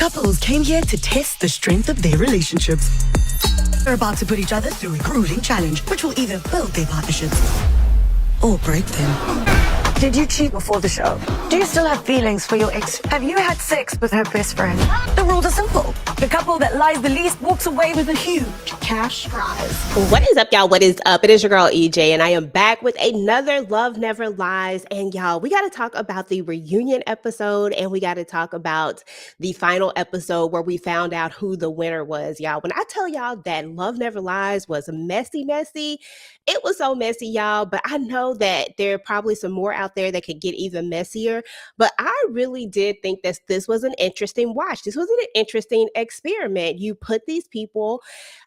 Couples came here to test the strength of their relationships. They're about to put each other through a grueling challenge, which will either build their partnerships or break them. Did you cheat before the show? Do you still have feelings for your ex? Have you had sex with her best friend? The rules are simple. The couple that lies the least walks away with a huge cash prize. What is up, y'all? What is up? It is your girl EJ, and I am back with another Love Never Lies. And y'all, we got to talk about the reunion episode, and we got to talk about the final episode where we found out who the winner was, y'all. When I tell y'all that Love Never Lies was messy, it was so messy, y'all. But I know that there are probably some more out there that could get even messier. But I really did think that this was an interesting watch. This was an interesting experiment. You put these people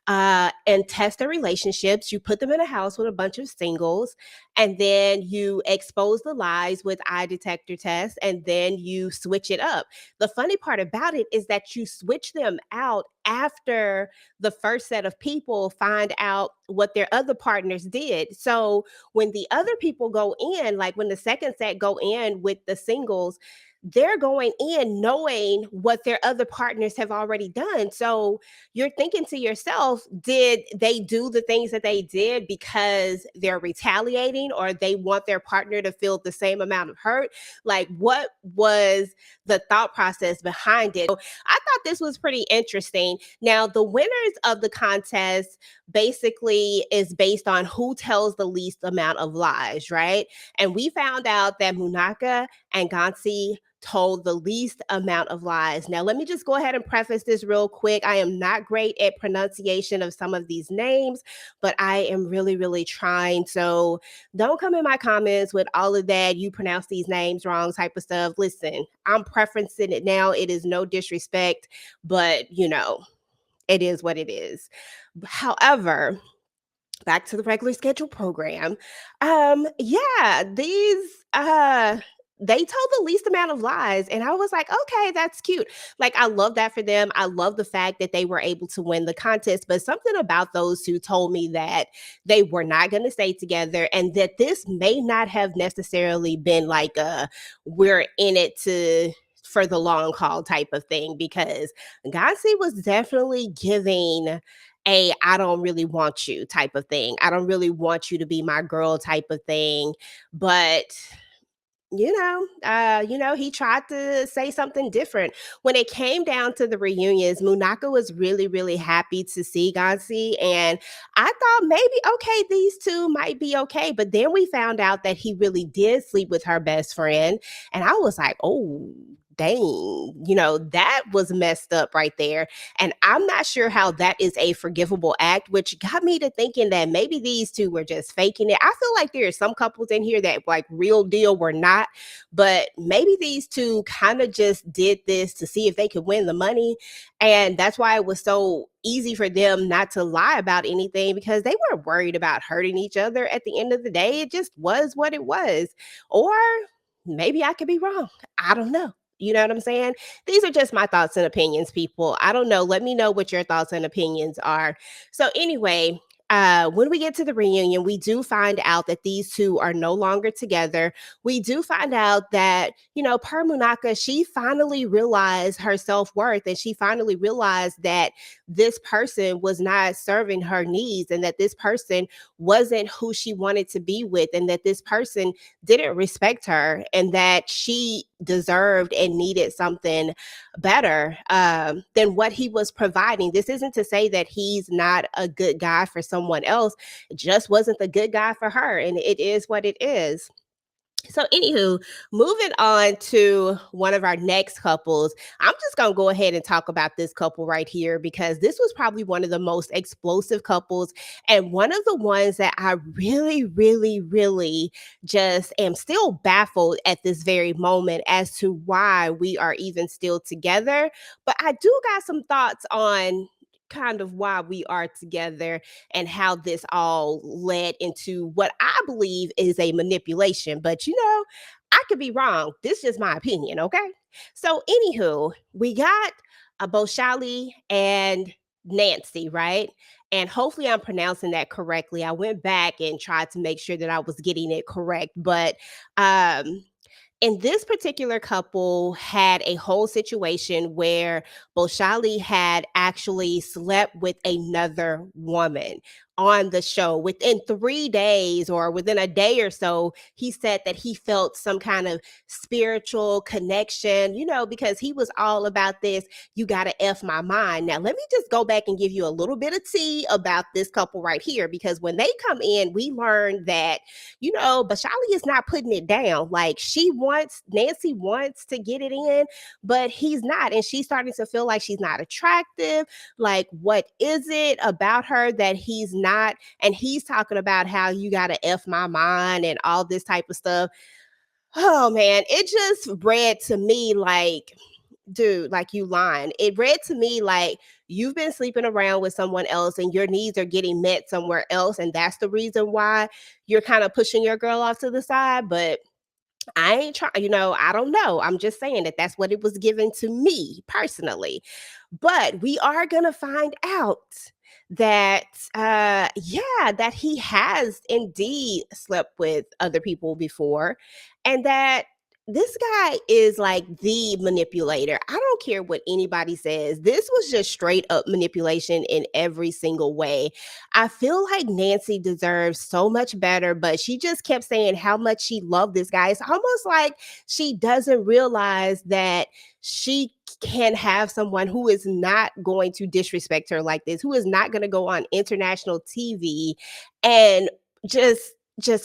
and test their relationships. You put them in a house with a bunch of singles, and then you expose the lies with eye detector tests, and then you switch it up. The funny part about it is that you switch them out after the first set of people find out what their other partners did. So when the other people go in, like when the second set go in with the singles, they're going in knowing what their other partners have already done. So you're thinking to yourself, did they do the things that they did because they're retaliating, or they want their partner to feel the same amount of hurt? Like, what was the thought process behind it? So I thought this was pretty interesting. Now, the winners of the contest basically is based on who tells the least amount of lies, right? And we found out that Munaka and Gansi told the least amount of lies. Now, let me just go ahead and preface this real quick. I am not great at pronunciation of some of these names, but I am really trying. So don't come in my comments with all of that, you pronounce these names wrong type of stuff. Listen, I'm preferencing it now. It is no disrespect, but it is what it is. However, back to the regular schedule program. They told the least amount of lies, and I was like, okay, that's cute. Like, I love that for them. I love the fact that they were able to win the contest, but something about those who told me that they were not going to stay together, and that this may not have necessarily been like we're in it for the long haul type of thing, because Gansi was definitely giving I don't really want you type of thing. I don't really want you to be my girl type of thing. But he tried to say something different. When it came down to the reunions, Munaka was really happy to see Gansi. And I thought maybe, okay, these two might be okay. But then we found out that he really did sleep with her best friend. And I was like, oh, dang, that was messed up right there. And I'm not sure how that is a forgivable act, which got me to thinking that maybe these two were just faking it. I feel like there are some couples in here that like real deal were not, but maybe these two kind of just did this to see if they could win the money. And that's why it was so easy for them not to lie about anything, because they weren't worried about hurting each other. At the end of the day, it just was what it was. Or maybe I could be wrong. I don't know. You know what I'm saying? These are just my thoughts and opinions, people. I don't know. Let me know what your thoughts and opinions are. So anyway, when we get to the reunion, we do find out that these two are no longer together. We do find out that, per Munaka, she finally realized her self-worth, and she finally realized that this person was not serving her needs, and that this person wasn't who she wanted to be with, and that this person didn't respect her, and that she deserved and needed something better than what he was providing. This isn't to say that he's not a good guy for someone else. It just wasn't the good guy for her, and it is what it is. So anywho, moving on to one of our next couples, I'm just going to go ahead and talk about this couple right here, because this was probably one of the most explosive couples, and one of the ones that I really just am still baffled at this very moment as to why we are even still together. But I do got some thoughts on kind of why we are together and how this all led into what I believe is a manipulation. But I could be wrong. This is my opinion, okay? So anywho, we got a Boshali and Nancy, right? And hopefully I'm pronouncing that correctly. I went back and tried to make sure that I was getting it correct. But And this particular couple had a whole situation where Boshali had actually slept with another woman on the show within 3 days or within a day or so. He said that he felt some kind of spiritual connection, because he was all about this. You got to F my mind. Now, let me just go back and give you a little bit of tea about this couple right here, because when they come in, we learned that Bashali is not putting it down. Like Nancy wants to get it in, but he's not. And she's starting to feel like she's not attractive. Like, what is it about her that he's not? And he's talking about how you got to F my mind and all this type of stuff. Oh man, it just read to me like, dude, like you lying. It read to me like you've been sleeping around with someone else and your needs are getting met somewhere else. And that's the reason why you're kind of pushing your girl off to the side. But I ain't trying, I don't know. I'm just saying that that's what it was given to me personally. But we are going to find out that, yeah, that he has indeed slept with other people before, and that this guy is like the manipulator. I don't care what anybody says. This was just straight up manipulation in every single way. I feel like Nancy deserves so much better, but she just kept saying how much she loved this guy. It's almost like she doesn't realize that she can have someone who is not going to disrespect her like this, who is not going to go on international TV and just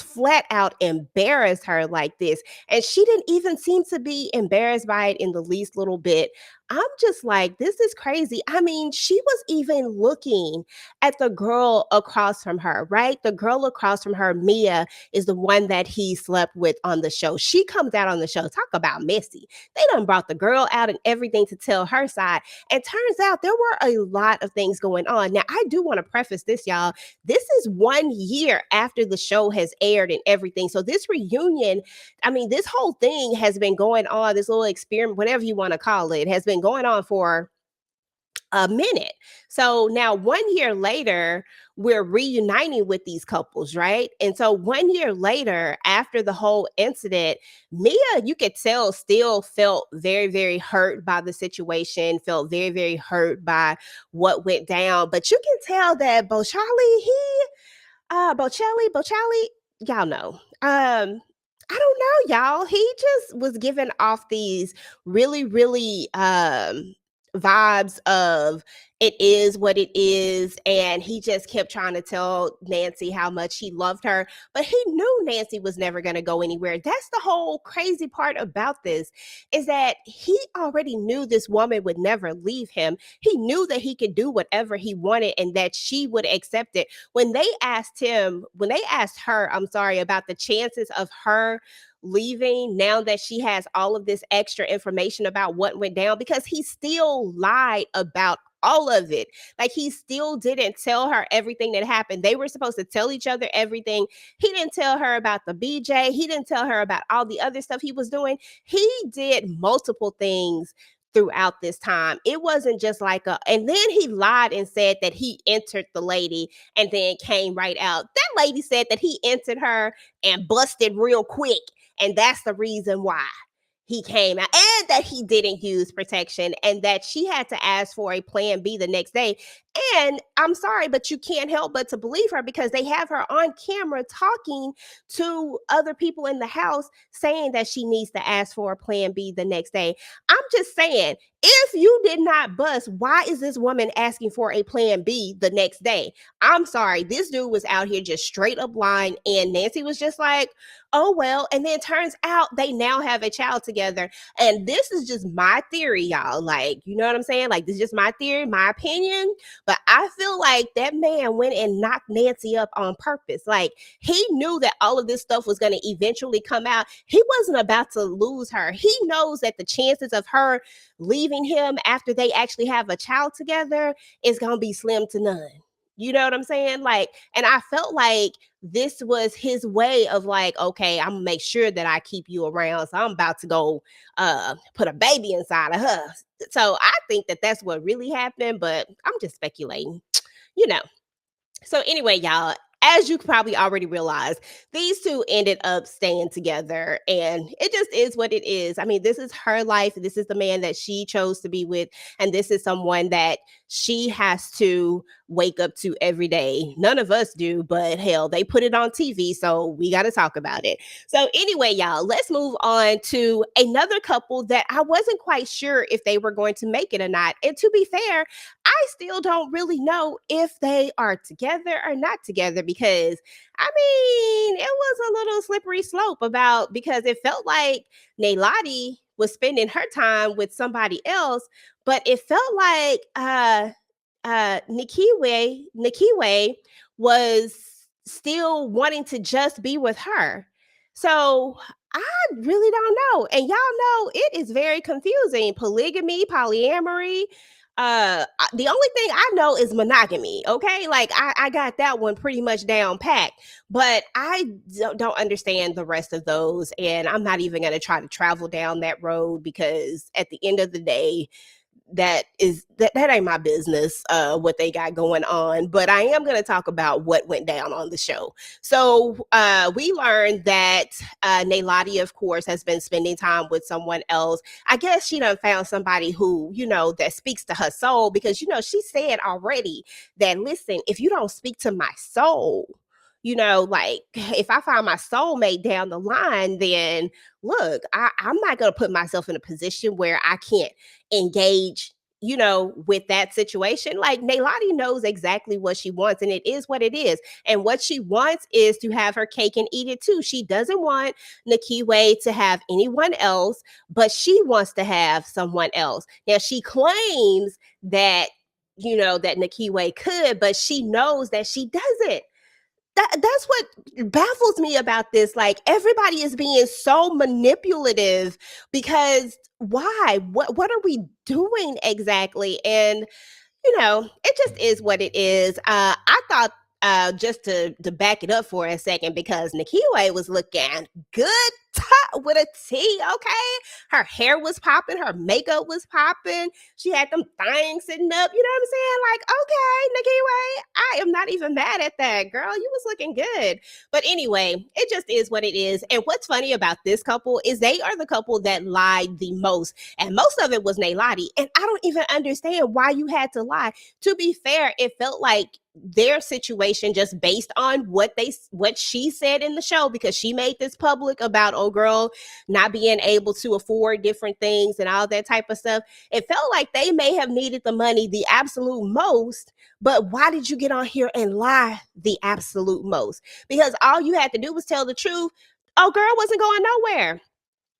flat out embarrass her like this. And she didn't even seem to be embarrassed by it in the least little bit. I'm just like, this is crazy. I mean, she was even looking at the girl across from her, right? The girl across from her, Mia, is the one that he slept with on the show. She comes out on the show. Talk about messy. They done brought the girl out and everything to tell her side. And turns out there were a lot of things going on. Now, I do want to preface this, y'all. This is 1 year after the show has aired and everything. So this reunion, I mean, this whole thing has been going on, this little experiment, whatever you want to call it, has been going on for a minute. So now 1 year later, we're reuniting with these couples, right? And so 1 year later, after the whole incident, Mia, you could tell, still felt very, very hurt by the situation, felt very, very hurt by what went down. But you can tell that Bocelli, y'all know. I don't know, y'all. He just was giving off these really, really vibes of it is what it is. And he just kept trying to tell Nancy how much he loved her, but he knew Nancy was never going to go anywhere. That's the whole crazy part about this, is that he already knew this woman would never leave him. He knew that he could do whatever he wanted and that she would accept it. When they asked her, I'm sorry, about the chances of her leaving now that she has all of this extra information about what went down, because he still lied about all of it. Like, he still didn't tell her everything that happened. They were supposed to tell each other everything. He didn't tell her about the BJ. He didn't tell her about all the other stuff he was doing. He did multiple things throughout this time. It wasn't just like and then he lied and said that he entered the lady and then came right out. That lady said that he entered her and busted real quick. And that's the reason why he came out, and that he didn't use protection, and that she had to ask for a plan B the next day. And I'm sorry, but you can't help but to believe her, because they have her on camera talking to other people in the house saying that she needs to ask for a plan B the next day. I'm just saying, if you did not bust, why is this woman asking for a plan B the next day? I'm sorry, this dude was out here just straight up lying, and Nancy was just like, oh, well. And then it turns out they now have a child together. And this is just my theory, y'all. Like, you know what I'm saying? Like, this is just my theory, my opinion. But I feel like that man went and knocked Nancy up on purpose. Like, he knew that all of this stuff was going to eventually come out. He wasn't about to lose her. He knows that the chances of her leaving him after they actually have a child together is going to be slim to none. You know what I'm saying? Like, and I felt like this was his way of like, okay, I'm gonna make sure that I keep you around. So I'm about to go put a baby inside of her. So I think that that's what really happened, but I'm just speculating, you know. So anyway, y'all, as you probably already realized, these two ended up staying together, and it just is what it is. I mean, this is her life. This is the man that she chose to be with, and this is someone that she has to wake up to every day. None of us do, but hell, they put it on TV, so we got to talk about it. So, anyway, y'all, let's move on to another couple that I wasn't quite sure if they were going to make it or not. And to be fair, I still don't really know if they are together or not together because I mean, it was a little slippery slope about because it felt like Nailati was spending her time with somebody else, but it felt like Nikiwe was still wanting to just be with her. So I really don't know. And y'all know it is very confusing. Polygamy, polyamory. The only thing I know is monogamy. Okay. Like I got that one pretty much down packed, but I don't understand the rest of those. And I'm not even going to try to travel down that road because at the end of the day, that ain't my business what they got going on, but I am going to talk about what went down on the show. So we learned that Nailati, of course, has been spending time with someone else. I guess she done found somebody who, that speaks to her soul because, she said already that, listen, if you don't speak to my soul, like if I find my soulmate down the line, then look, I'm not going to put myself in a position where I can't engage with that situation. Like Nailati knows exactly what she wants, and it is what it is. And what she wants is to have her cake and eat it too. She doesn't want Nikiwe to have anyone else, but she wants to have someone else. Now she claims that that Nikiwe could, but she knows that she doesn't. That's what baffles me about this. Like everybody is being so manipulative because why? What are we doing exactly? And it just is what it is. I thought just to back it up for a second because Nikiwe was looking good with a T, okay? Her hair was popping, her makeup was popping. She had them things sitting up, you know what I'm saying? Like, okay, Nikiwe, I am not even mad at that, girl. You was looking good. But anyway, it just is what it is. And what's funny about this couple is they are the couple that lied the most. And most of it was Nailati. And I don't even understand why you had to lie. To be fair, it felt like their situation just based on what she said in the show, because she made this public about girl not being able to afford different things and all that type of stuff. It felt like they may have needed the money the absolute most, but why did you get on here and lie the absolute most? Because all you had to do was tell the truth. Girl wasn't going nowhere.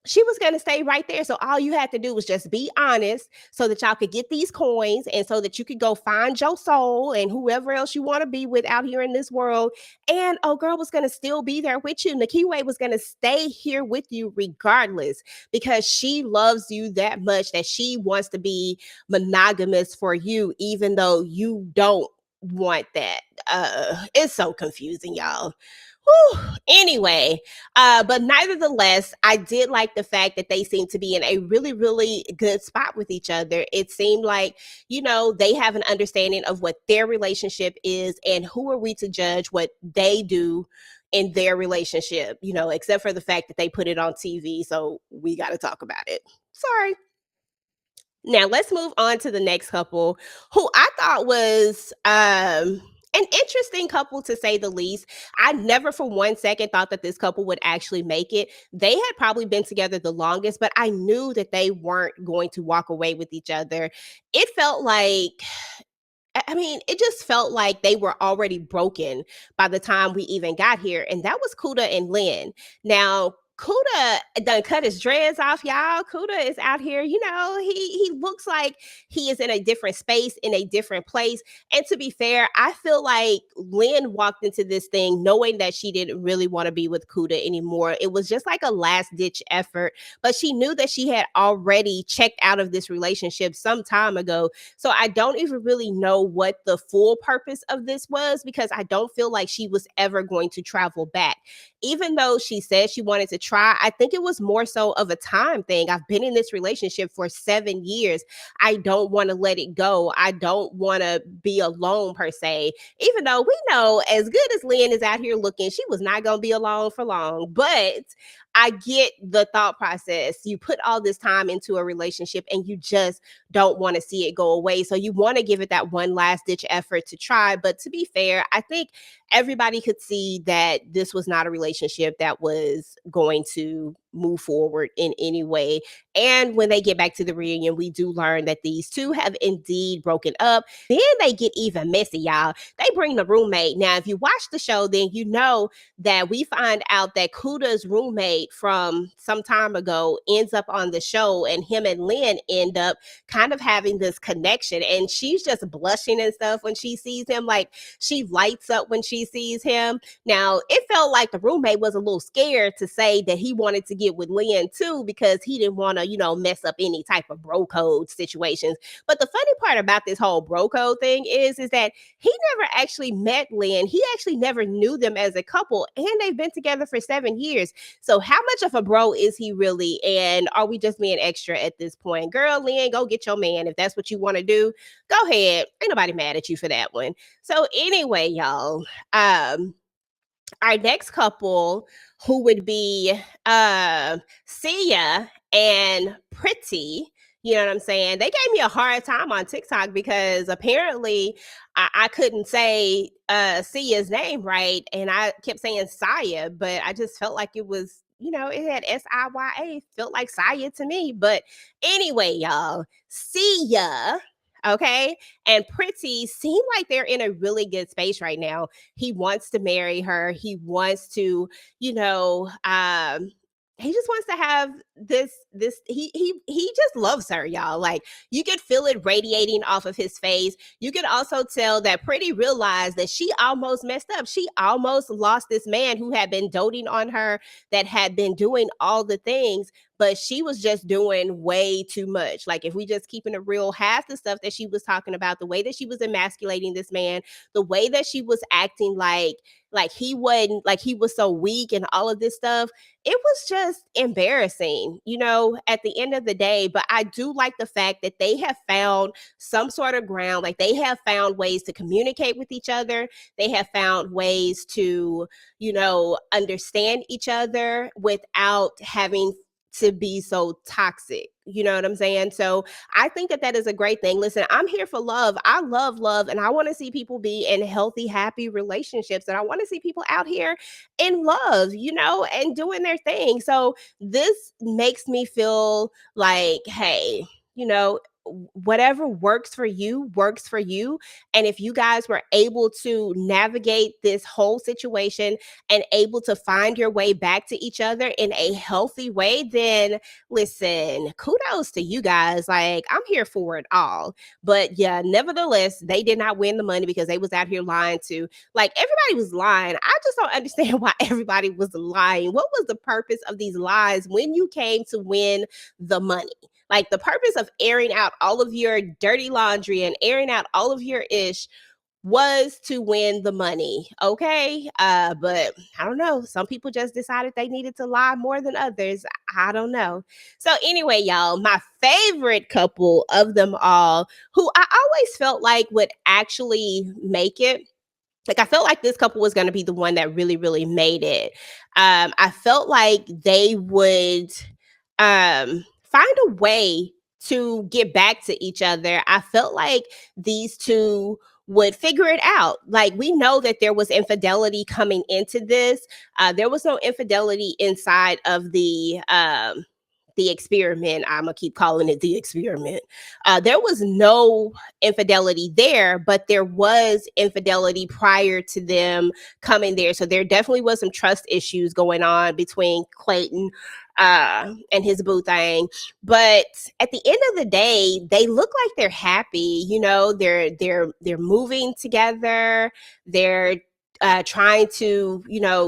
She was going to stay right there. So all you had to do was just be honest so that y'all could get these coins and so that you could go find your soul and whoever else you want to be with out here in this world. And girl was going to still be there with you. Nikiwe was going to stay here with you regardless because she loves you that much that she wants to be monogamous for you, even though you don't want that. It's so confusing, y'all. Whew. Anyway, but nevertheless, I did like the fact that they seem to be in a really, really good spot with each other. It seemed like, they have an understanding of what their relationship is and who are we to judge what they do in their relationship, except for the fact that they put it on TV. So we got to talk about it. Sorry. Now let's move on to the next couple who I thought was an interesting couple to say the least. I never for one second thought that this couple would actually make it. They had probably been together the longest, but I knew that they weren't going to walk away with each other. It felt like it just felt like they were already broken by the time we even got here. And that was Kuda and Lynn. Now, Kuda done cut his dreads off, y'all. Kuda is out here, he looks like he is in a different space, in a different place. And to be fair, I feel like Lynn walked into this thing knowing that she didn't really want to be with Kuda anymore. It was just like a last ditch effort, but she knew that she had already checked out of this relationship some time ago. So I don't even really know what the full purpose of this was because I don't feel like she was ever going to travel back. Even though she said she wanted to try. I think it was more so of a time thing. I've been in this relationship for 7 years. I don't want to let it go. I don't want to be alone per se. Even though we know, as good as Lynn is out here looking, she was not going to be alone for long. But I get the thought process. You put all this time into a relationship and you just don't want to see it go away. So you want to give it that one last ditch effort to try. But to be fair, I think everybody could see that this was not a relationship that was going to move forward in any way. And when they get back to the reunion, we do learn that these two have indeed broken up. Then they get even messy, y'all. They bring the roommate. Now, if you watch the show, then you know that we find out that Kuda's roommate from some time ago ends up on the show, and him and Lynn end up kind of having this connection. And she's just blushing and stuff when she sees him. Like, she lights up when she sees him. Now, it felt like the roommate was a little scared to say that he wanted to get with Lynn too, because he didn't want to, mess up any type of bro code situations. But the funny part about this whole bro code thing is that he never actually met Lynn. He actually never knew them as a couple, and they've been together for 7 years. So how much of a bro is he really? And are we just being extra at this point? Girl, Lynn, go get your man. If that's what you want to do, go ahead. Ain't nobody mad at you for that one. So anyway, y'all, our next couple, who would be Sia and Pretty, you know what I'm saying? They gave me a hard time on TikTok because apparently I couldn't say Sia's name right, and I kept saying Saya, but I just felt like it was, it had Siya, felt like Saya to me. But anyway, y'all, Sia, okay, and Pretty seem like they're in a really good space right now. He wants to marry her. He wants to, he just wants to have he just loves her, y'all. Like, you could feel it radiating off of his face. You could also tell that Pretty realized that she almost messed up. She almost lost this man who had been doting on her, that had been doing all the things, but she was just doing way too much. Like, if we just keeping it real, half the stuff that she was talking about, the way that she was emasculating this man, the way that she was acting like he wasn't, like he was so weak and all of this stuff, it was just embarrassing, at the end of the day. But I do like the fact that they have found some sort of ground. Like, they have found ways to communicate with each other. They have found ways to, understand each other without having to be so toxic. You know what I'm saying? So I think that is a great thing. Listen, I'm here for love. I love love, and I want to see people be in healthy, happy relationships. And I want to see people out here in love, and doing their thing. So this makes me feel like, hey, whatever works for you works for you. And if you guys were able to navigate this whole situation and able to find your way back to each other in a healthy way, then listen, kudos to you guys. Like, I'm here for it all. But yeah, nevertheless, they did not win the money because they was out here lying to, like, everybody was lying. I just don't understand why everybody was lying. What was the purpose of these lies when you came to win the money? Like, the purpose of airing out all of your dirty laundry and airing out all of your ish was to win the money, okay? But I don't know. Some people just decided they needed to lie more than others. I don't know. So anyway, y'all, my favorite couple of them all, who I always felt like would actually make it, like, I felt like this couple was going to be the one that really, really made it. I felt like they would find a way to get back to each other. I felt like these two would figure it out. Like, we know that there was infidelity coming into this. There was no infidelity inside of the experiment. I'm gonna keep calling it the experiment. There was no infidelity there, but there was infidelity prior to them coming there. So there definitely was some trust issues going on between Clayton and his boo thing. But at the end of the day, they look like they're happy. They're moving together. They're trying to,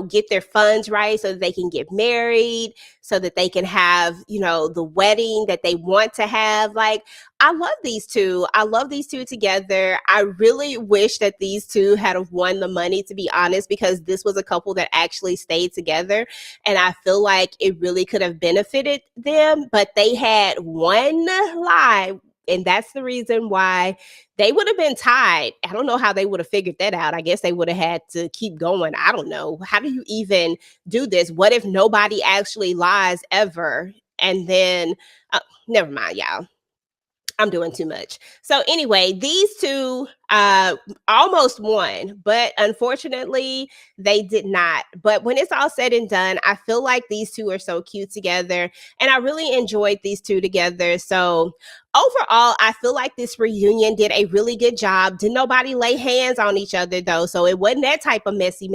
get their funds right so that they can get married, so that they can have, the wedding that they want to have. Like, I love these two. I love these two together. I really wish that these two had have won the money, to be honest, because this was a couple that actually stayed together. And I feel like it really could have benefited them, but they had one lie. And that's the reason why they would have been tied. I don't know how they would have figured that out. I guess they would have had to keep going. I don't know. How do you even do this? What if nobody actually lies ever? And then, never mind, y'all. I'm doing too much. So anyway, these two almost won, but unfortunately they did not. But when it's all said and done, I feel like these two are so cute together, and I really enjoyed these two together. So overall, I feel like this reunion did a really good job. Did nobody lay hands on each other though, so it wasn't that type of messy,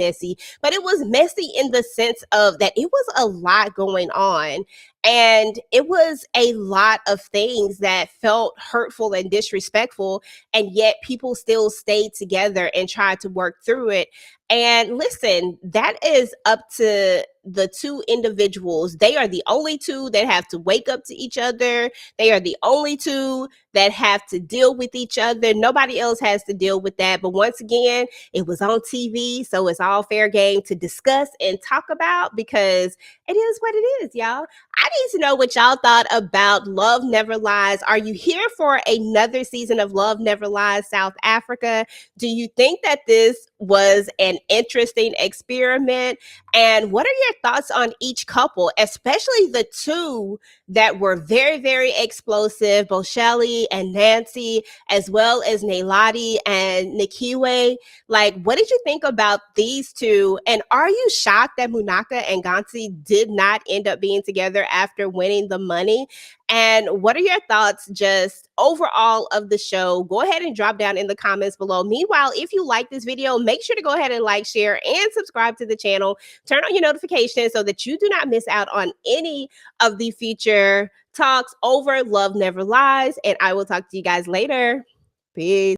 but it was messy in the sense of that it was a lot going on. And it was a lot of things that felt hurtful and disrespectful, and yet people still stayed together and tried to work through it. And listen, that is up to the two individuals. They are the only two that have to wake up to each other. They are the only two that have to deal with each other. Nobody else has to deal with that. But once again, it was on TV, so it's all fair game to discuss and talk about, because it is what it is, y'all. I need to know what y'all thought about Love Never Lies. Are you here for another season of Love Never Lies South Africa? Do you think that this was an interesting experiment? And what are your thoughts on each couple, especially the two that were very, very explosive, both Shelly and Nancy, as well as Nailati and Nikiwe? Like, what did you think about these two? And are you shocked that Munaka and Gansi did not end up being together after winning the money? And what are your thoughts just overall of the show? Go ahead and drop down in the comments below. Meanwhile, if you like this video, make sure to go ahead and like, share, and subscribe to the channel. Turn on your notifications so that you do not miss out on any of the future talks over Love Never Lies. And I will talk to you guys later. Peace.